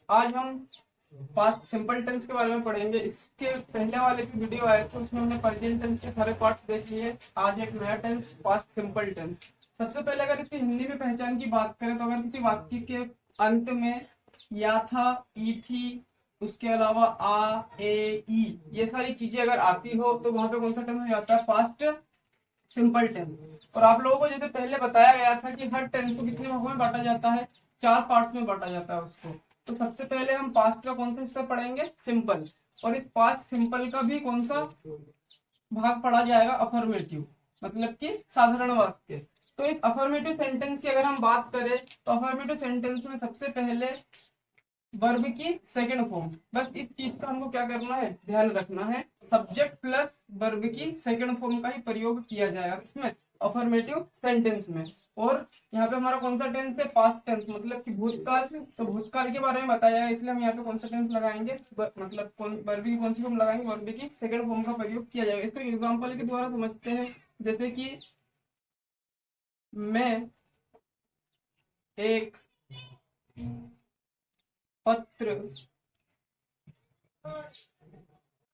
आज हम past simple tense के बारे में पढ़ेंगे। इसके पहले वाले जो वीडियो आए थे उसमें हमने प्रेजेंट टेंस के सारे पार्ट्स देख लिए। आज एक नया टेंस, पास्ट सिंपल टेंस। सबसे पहले अगर इसकी हिंदी में पहचान की बात करें तो अगर किसी वाक्य के अंत में या था, ई थी, उसके अलावा आ, ए, ई, ये सारी चीजें अगर आती हो तो वहां पे कौन सा टेंस हो जाता है? Past simple tense. और आप लोगों को जैसे पहले बताया गया था कि हर टेंस को कितने भागों में बांटा जाता है? 4 पार्ट में बांटा जाता है उसको। तो सबसे पहले हम पास्ट का कौन सा हिस्सा पढ़ेंगे? सिंपल। और इस पास्ट सिंपल का भी कौन सा भाग पढ़ा जाएगा? अफर्मेटिव, मतलब कि साधारण वाक्य। तो इस अफर्मेटिव सेंटेंस की अगर हम बात करें तो अफर्मेटिव सेंटेंस में सबसे पहले वर्ब की सेकंड फॉर्म, बस इस चीज का हमको क्या करना है? ध्यान रखना है। सब्जेक्ट प्लस वर्ब की सेकंड फॉर्म का ही प्रयोग किया जाएगा इसमें, अफर्मेटिव सेंटेंस में। और यहाँ पे हमारा कौन सा टेंस है? पास्ट टेंस, मतलब कि भूतकाल। तो भूतकाल के बारे में बताया जाएगा, इसलिए हम यहाँ पे कौन सा टेंस लगाएंगे? मतलब वर्ब की कौन सी फॉर्म लगाएंगे? वर्ब की सेकंड फॉर्म का प्रयोग किया जाएगा। इसको एग्जाम्पल के द्वारा समझते हैं। जैसे कि मैं एक पत्र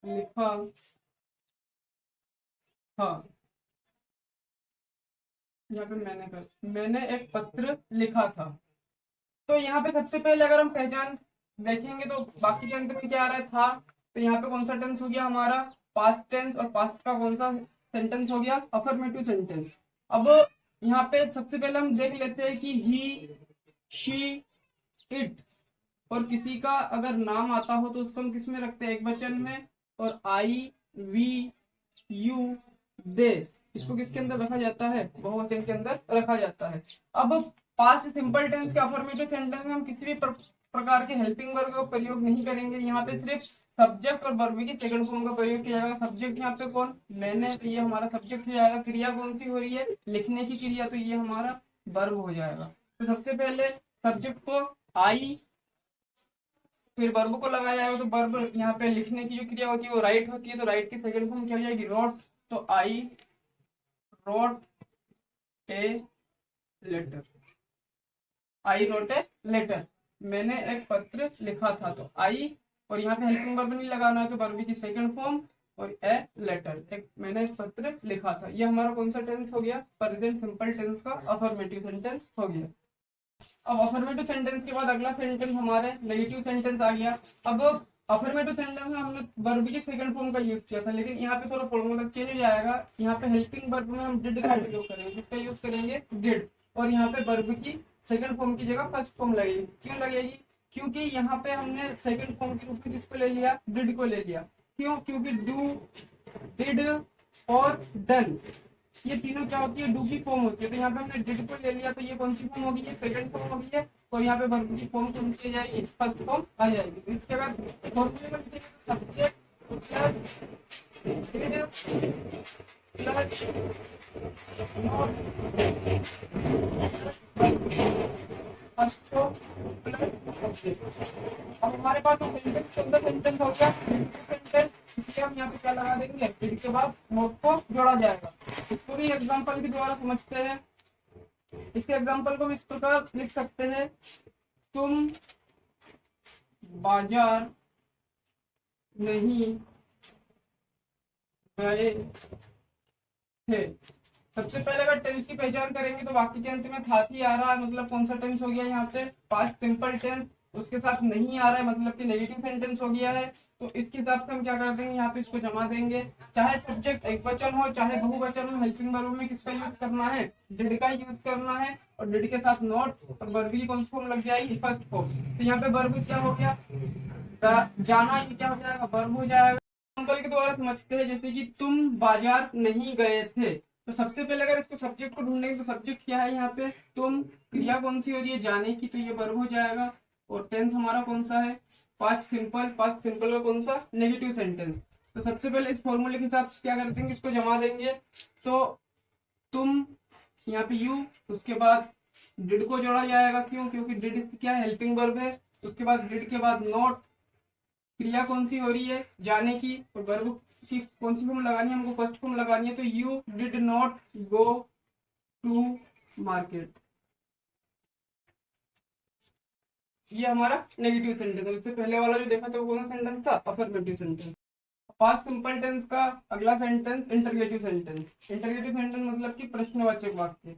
लिखा था। यहाँ पे मैंने एक पत्र लिखा था। तो यहाँ पे सबसे पहले अगर हम पहचान देखेंगे तो बाकी के अंत में क्या आ रहा है? था। तो यहाँ पे कौन सा टेंस हो गया हमारा? Past tense. और पास्ट का कौन सा सेंटेंस हो गया? Affirmative sentence. अब यहाँ पे सबसे पहले हम देख लेते हैं कि ही, शी, इट। और किसी का अगर नाम आता हो तो उसको हम किस में रखते हैं? एक वचन में। और आई, वी, यू, दे, इसको किसके अंदर रखा जाता है? बहुवचन के अंदर रखा जाता है। अब पास्ट सिंपल टेंस के अफर्मेटिव सेंटेंस में हम किसी भी प्रकार के हेल्पिंग वर्ब का प्रयोग नहीं करेंगे। यहाँ पे सिर्फ सब्जेक्ट और वर्ब की सेकंड फॉर्म का प्रयोग किया जाएगा। सब्जेक्ट यहाँ पे कौन? मैंने, तो ये हमारा सब्जेक्ट हो जाएगा। क्रिया कौन सी हो रही है? लिखने की क्रिया, तो ये हमारा वर्ब हो जाएगा। तो सबसे पहले सब्जेक्ट को आई, फिर वर्ब को लगाया जाएगा। तो वर्ब यहाँ पे लिखने की जो क्रिया होती है वो राइट होती है, तो राइट की सेकंड फॉर्म क्या हो जाएगी? रोट। तो I wrote a letter. I wrote a letter, मैंने एक पत्र लिखा था। तो आई, और यहाँ पे हेल्पिंग वर्ब नहीं लगाना है, तो वर्ब की सेकंड फॉर्म और ए लेटर, एक मैंने एक पत्र लिखा था। ये हमारा कौन सा टेंस हो गया? प्रेजेंट सिंपल टेंस का अफर्मेटिव सेंटेंस हो गया। अब अफर्मेटिव सेंटेंस के बाद अगला सेंटेंस हमारे नेगेटिव सेंटेंस आ गया। अब अफर्मेटिव सेंटेंस में हमने वर्ब की सेकंड फॉर्म का यूज किया था, लेकिन यहाँ पे थोड़ा फॉर्मूला चेंज हो जाएगा। यहाँ पे हेल्पिंग वर्ब में हम डिड का प्रयोग करेंगे। किसका यूज करेंगे? डिड। और यहाँ पे वर्ब की सेकंड फॉर्म की जगह फर्स्ट फॉर्म लगेगी। क्यों लगेगी? क्योंकि यहाँ पे हमने सेकंड फॉर्म के रूप में किसको ले लिया? डिड को ले लिया। क्यों? क्योंकि डू, डिड और डन, ये तीनों क्या होती है? डू की फॉर्म होती है। तो यहाँ पे हमने डिड को ले लिया, तो ये कौन सी फॉर्म होगी? ये सेकंड फॉर्म होगी है। और यहाँ पे वर्ब की फॉर्म कौन सी आ जाएगी? फर्स्ट फॉर्म आ जाएगी। तो इसके बाद फॉर्मूले में लिखेंगे subject plus did plus first form plus subject. अब हमारे पास सेंटेंस के अंदर सेंटेंस हो गया सेंटेंस, इसलिए हम यहाँ पे क्या लगा देंगे? डिड के बाद नोट को जोड़ा जाएगा। इसको भी एग्जांपल के द्वारा समझते हैं। इसके एग्जांपल को हम इस प्रकार लिख सकते हैं, तुम बाजार नहीं गए थे। सबसे पहले अगर टेंस की पहचान करेंगे तो वाक्य के अंत में था थी आ रहा है, मतलब कौन सा टेंस हो गया? यहाँ पे पास्ट सिंपल टेंस। उसके साथ नहीं आ रहा है, मतलब कि नेगेटिव सेंटेंस हो गया है। तो इसके हिसाब से हम क्या कर देंगे? यहाँ पे इसको जमा देंगे। चाहे सब्जेक्ट एक वचन हो चाहे बहुवचन हो, हेल्पिंग वर्ब में किसका यूज करना है? डिड का यूज करना है। और डिड के साथ नॉट और वर्ब की कौन सी फॉर्म लग जाएगी? First form. तो यहाँ पे वर्ब क्या हो गया? जाना, ये क्या हो जाएगा? वर्ब हो जाएगा। एग्जाम्पल के द्वारा समझते हैं, जैसे कि तुम बाजार नहीं गए थे। तो सबसे पहले अगर इसको सब्जेक्ट को ढूंढेंगे तो सब्जेक्ट क्या है यहाँ पे? तुम। क्रिया कौन सी हो रही है? जाने की, तो ये वर्ब हो जाएगा। और टेंस हमारा कौन सा है? Past simple. पास्ट सिंपल का कौन सा? Negative sentence. तो सबसे पहले इस फॉर्मूले के हिसाब से क्या कर देंगे? इसको जमा देंगे। तो तुम, यहाँ पे यू, उसके बाद डिड को जोड़ा जाएगा। क्यों? क्योंकि डिड क्या है? हेल्पिंग वर्ब है। उसके बाद डिड के बाद नॉट, क्रिया कौन सी हो रही है? जाने की। और वर्ब की कौन सी फॉर्म लगानी है? हमको फर्स्ट फॉर्म लगानी है। तो you did not go to market. ये हमारा नेगेटिव सेंटेंस है। इससे पहले वाला जो देखा था वो कौन सा सेंटेंस था, affirmative sentence. Past simple tense का अगला sentence interrogative sentence. Interrogative sentence मतलब कि प्रश्नवाचक वाक्य।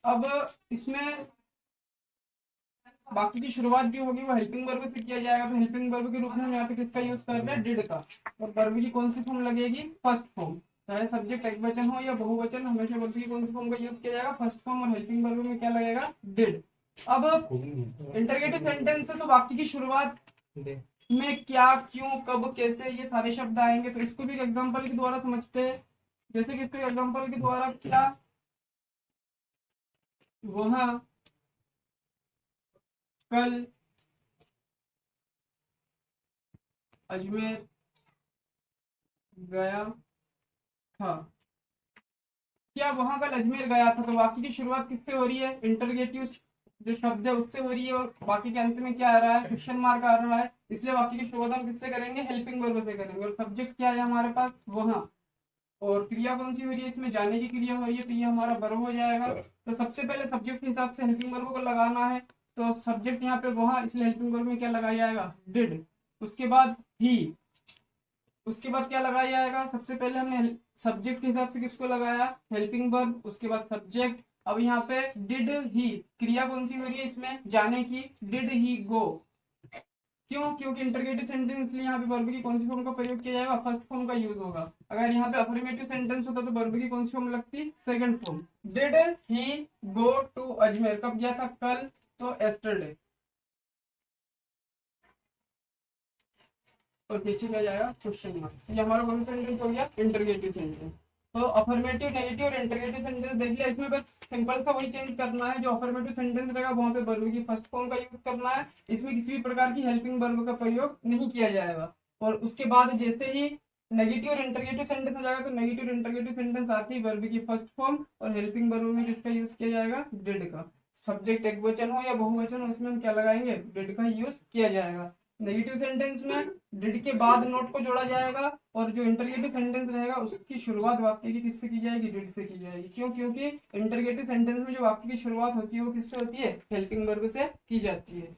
अब इसमें बाकी की शुरुआत जो होगी वो हेल्पिंग वर्ब से किया जाएगा। तो हेल्पिंग वर्ब के रूप में हम यहाँ पे किसका यूज कर रहे हैं, डिड का। और वर्ब की कौन सी फॉर्म लगेगी, फर्स्ट फॉर्म। चाहे सब्जेक्ट एक वचन हो या बहुवचन, हमेशा वर्ब की कौन सी फॉर्म का यूज किया जाएगा, फर्स्ट फॉर्म। और हेल्पिंग वर्ब में क्या लगेगा, डिड। अब इंटरगेटिव सेंटेंस है तो वाक्य की शुरुआत में क्या, क्यों, कब, कैसे, ये सारे शब्द आएंगे। तो इसको भी एक एग्जांपल के द्वारा समझते हैं। जैसे कि इसको एग्जांपल के द्वारा, क्या वह कल अजमेर गया था। क्या वहां कल अजमेर गया था, तो वाक्य की शुरुआत किससे हो रही है, इंटरगेटिव जो शब्द है उससे हो रही है। और वाक्य के अंत में क्या आ रहा है, क्वेश्चन मार्क आ रहा है। इसलिए वाक्य की शुरुआत हम किससे करेंगे, हेल्पिंग वर्ब से करेंगे। और सब्जेक्ट क्या है हमारे पास, वहां। और क्रिया कौन सी हो रही है, इसमें जाने की क्रिया हो रही है, तो ये हमारा वर्ब हो जाएगा। तो सबसे पहले सब्जेक्ट के हिसाब से हेल्पिंग वर्ब को लगाना है। तो सब्जेक्ट यहाँ पे वहां, इसलिए हेल्पिंग वर्ब में क्या लगाया जाएगा, डिड। उसके बाद ही, उसके बाद क्या लगाया जाएगा, सबसे पहले हमने सब्जेक्ट के हिसाब से किसको लगाया, हेल्पिंग वर्ब। उसके बाद सब्जेक्ट। अब यहाँ पे डिड ही, क्रिया कौन सी हो रही है इसमें, जाने की, डिड ही गो। क्यों, क्योंकि इंटरगेटिव सेंटेंस, इसलिए यहाँ पे वर्ब की कौन सी फॉर्म का प्रयोग किया जाएगा, फर्स्ट फॉर्म का यूज होगा। अगर यहाँ पे अफर्मेटिव सेंटेंस होता तो वर्ब की कौन सी फॉर्म लगती, second form. Did he go to Ajmer, कब गया था, कल, तो एस्टरडे। और पीछे क्या जाएगा, क्वेश्चन मार्क। ये हमारा कौन सा सेंटेंस हो गया, इंटरगेटिव सेंटेंस। तो अफर्मेटिव, नेगेटिव और इंटरगेटिव सेंटेंस देख लिया। इसमें बस सिंपल सा वही चेंज करना है, जो अफर्मेटिव सेंटेंस रहेगा वहां पे वर्ब की फर्स्ट फॉर्म का यूज करना है। इसमें किसी भी प्रकार की हेल्पिंग वर्ब का प्रयोग नहीं किया जाएगा। और उसके बाद जैसे ही नेगेटिव और इंटरगेटिव सेंटेंस हो जाएगा तो नेगेटिव और इंटरगेटिव सेंटेंस आती है वर्ब की फर्स्ट फॉर्म। और हेल्पिंग वर्ब में किसका यूज किया जाएगा, डिड का। सब्जेक्ट एक वचन हो या बहुवचन हो, उसमें हम क्या लगाएंगे, डिड का यूज किया जाएगा। नेगेटिव सेंटेंस में डिड के बाद नोट को जोड़ा जाएगा। और जो इंटरगेटिव सेंटेंस रहेगा उसकी शुरुआत वाक्य की किससे की जाएगी, डिड से की जाएगी। क्यों, क्योंकि इंटरगेटिव सेंटेंस में जो वाक्य की शुरुआत होती है वो किससे होती है, हेल्पिंग वर्ब से की जाती है।